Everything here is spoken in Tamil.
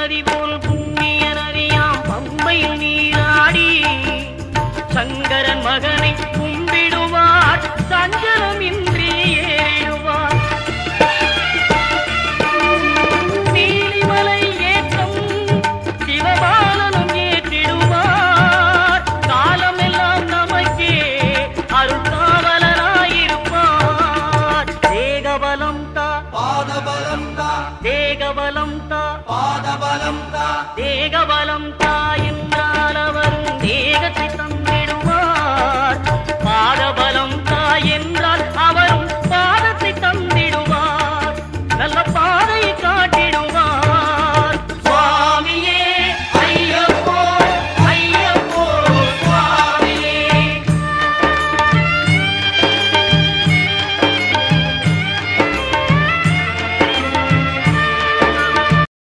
நதி போல் புண்ணிய நதியாம் பம்பையில் நீராடி சங்கரன் மகனை கும்பிடுவார் சஞ்சலமின்றி ஏறிடுவார். நீலிமலை ஏற்றம் சிவபாலனும் ஏற்றிடுவார். காலமெல்லாம் நமக்கே அருள்காவலனாயிருப்பார். தேகபலம் தா பாதபலம் தா தேகபலம் தா பாதபலம் தா தேகபலம் தா